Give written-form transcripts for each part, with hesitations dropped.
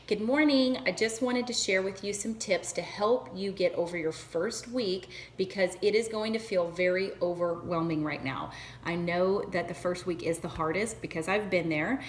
Good morning. I just wanted to share with you some tips to help you get over your first week because it is going to feel very overwhelming right now. I know that the first week is the hardest because I've been there,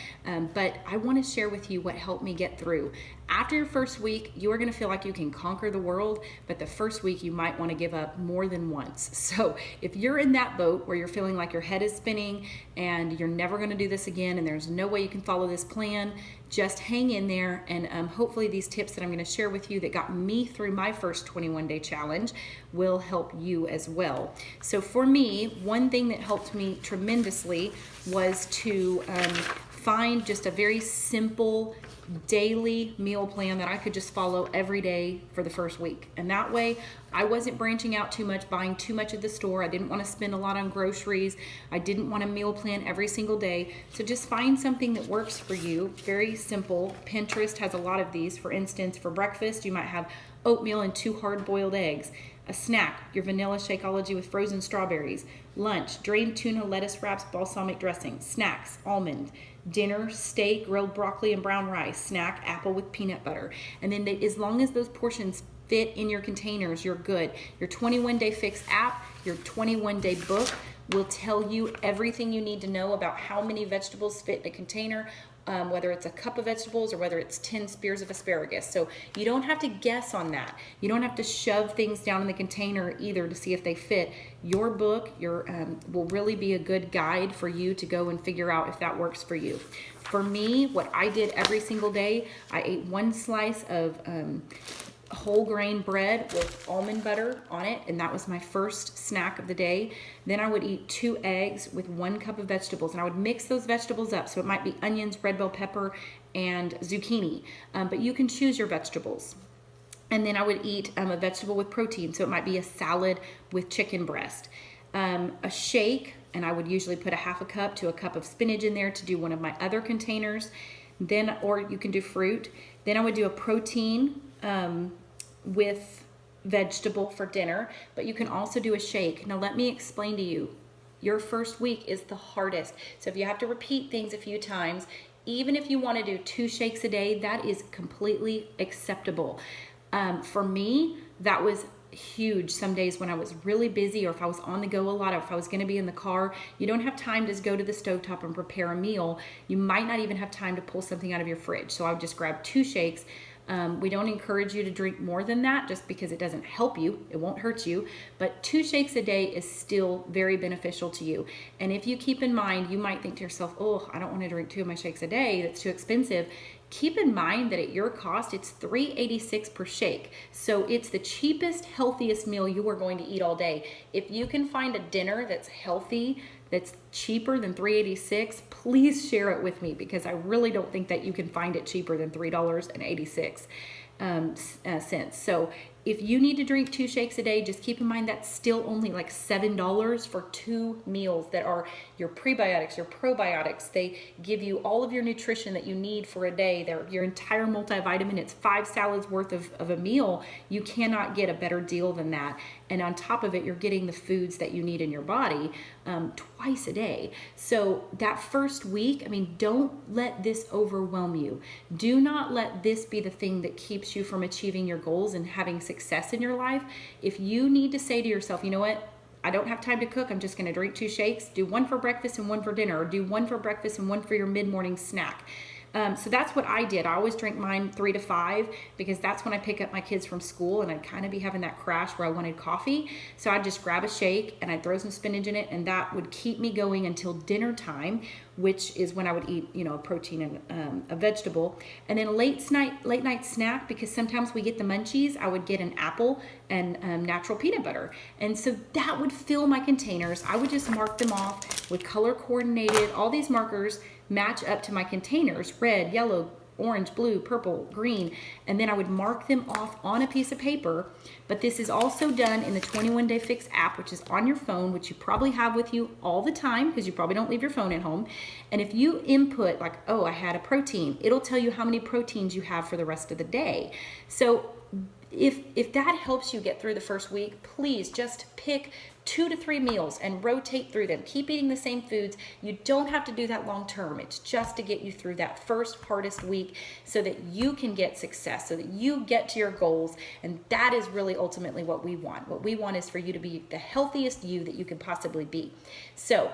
but I want to share with you what helped me get through. After your first week, you are going to feel like you can conquer the world, but the first week you might want to give up more than once. So if you're in that boat where you're feeling like your head is spinning and you're never going to do this again and there's no way you can follow this plan, just hang in there, and hopefully these tips that I'm going to share with you that got me through my first 21-day challenge will help you as well. So for me, one thing that helped me tremendously was to find just a very simple daily meal plan that I could just follow every day for the first week. And that way I wasn't branching out too much, buying too much at the store. I didn't want to spend a lot on groceries. I didn't want to meal plan every single day. So just find something that works for you. Very simple. Pinterest has a lot of these. For instance, for breakfast, you might have oatmeal and 2 hard-boiled eggs. A snack, your vanilla Shakeology with frozen strawberries. Lunch, drained tuna, lettuce wraps, balsamic dressing. Snacks, almond. Dinner, steak, grilled broccoli and brown rice. Snack, apple with peanut butter. And then as long as those portions fit in your containers, you're good. Your 21-Day Fix app, your 21-day book will tell you everything you need to know about how many vegetables fit in a container, whether it's a cup of vegetables or whether it's 10 spears of asparagus. So you don't have to guess on that. You don't have to shove things down in the container either to see if they fit. Your book will really be a good guide for you to go and figure out if that works for you. For me, what I did every single day, I ate 1 slice of whole grain bread with almond butter on it, and that was my first snack of the day. Then I would eat 2 eggs with 1 cup of vegetables, and I would mix those vegetables up. So it might be onions, red bell pepper, and zucchini, but you can choose your vegetables. And then I would eat a vegetable with protein, so it might be a salad with chicken breast. A shake, and I would usually put a 1/2 cup to a cup of spinach in there to do one of my other containers. Then, or you can do fruit. Then I would do a protein with vegetable for dinner, but you can also do a shake. Now let me explain to you, your first week is the hardest. So if you have to repeat things a few times, even if you want to do 2 shakes a day, that is completely acceptable. For me, that was huge some days when I was really busy, or if I was on the go a lot, or if I was going to be in the car. You don't have time to go to the stovetop and prepare a meal. You might not even have time to pull something out of your fridge. So I would just grab 2 shakes. We don't encourage you to drink more than that just because it doesn't help you. It won't hurt you. But 2 shakes a day is still very beneficial to you. And if you keep in mind, you might think to yourself, oh, I don't want to drink 2 of my shakes a day. That's too expensive. Keep in mind that at your cost, it's $3.86 per shake. So it's the cheapest, healthiest meal you are going to eat all day. If you can find a dinner that's healthy, that's cheaper than $3.86, please share it with me because I really don't think that you can find it cheaper than $3.86. So if you need to drink 2 shakes a day, just keep in mind that's still only like $7 for 2 meals that are your prebiotics, your probiotics. They give you all of your nutrition that you need for a day. They're your entire multivitamin. It's 5 salads worth of a meal. You cannot get a better deal than that. And on top of it, you're getting the foods that you need in your body twice a day. So that first week, don't let this overwhelm you. Do not let this be the thing that keeps you from achieving your goals and having success in your life. If you need to say to yourself, you know what? I don't have time to cook. I'm just going to drink 2 shakes. Do 1 for breakfast and 1 for dinner, or do 1 for breakfast and 1 for your mid-morning snack. So that's what I did. I always drink mine 3 to 5 because that's when I pick up my kids from school and I'd kind of be having that crash where I wanted coffee. So I'd just grab a shake and I'd throw some spinach in it, and that would keep me going until dinner time, which is when I would eat, a protein and a vegetable. And then a late night snack, because sometimes we get the munchies, I would get an apple and natural peanut butter. And so that would fill my containers. I would just mark them off with color coordinated. All these markers match up to my containers: red, yellow, orange, blue, purple, green, and then I would mark them off on a piece of paper. But this is also done in the 21-Day Fix app, which is on your phone, which you probably have with you all the time because you probably don't leave your phone at home. And if you input like, oh, I had a protein, it'll tell you how many proteins you have for the rest of the day. So if that helps you get through the first week, please just pick 2 to 3 meals and rotate through them. Keep eating the same foods. You don't have to do that long term. It's just to get you through that first hardest week so that you can get success, so that you get to your goals. And that is really ultimately what we want. What we want is for you to be the healthiest you that you can possibly be. So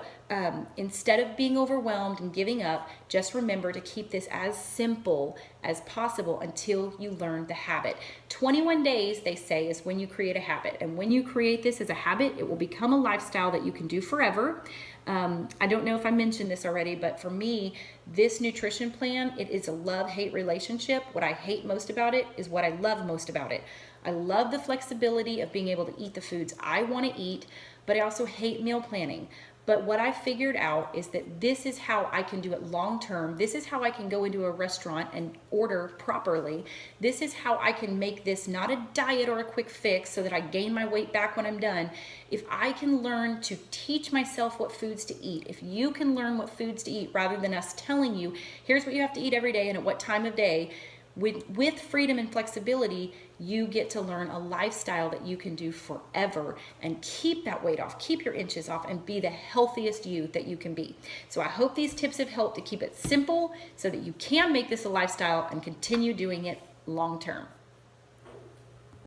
instead of being overwhelmed and giving up, just remember to keep this as simple as possible until you learn the habit. 21 days, they say, is when you create a habit. And when you create this as a habit, it will become a lifestyle that you can do forever. I don't know if I mentioned this already, but for me, this nutrition plan, it is a love-hate relationship. What I hate most about it is what I love most about it. I love the flexibility of being able to eat the foods I want to eat, but I also hate meal planning. But what I figured out is that this is how I can do it long term. This is how I can go into a restaurant and order properly. This is how I can make this not a diet or a quick fix so that I gain my weight back when I'm done. If I can learn to teach myself what foods to eat, if you can learn what foods to eat rather than us telling you, here's what you have to eat every day and at what time of day, with freedom and flexibility, you get to learn a lifestyle that you can do forever and keep that weight off, keep your inches off, and be the healthiest you that you can be. So I hope these tips have helped to keep it simple so that you can make this a lifestyle and continue doing it long term.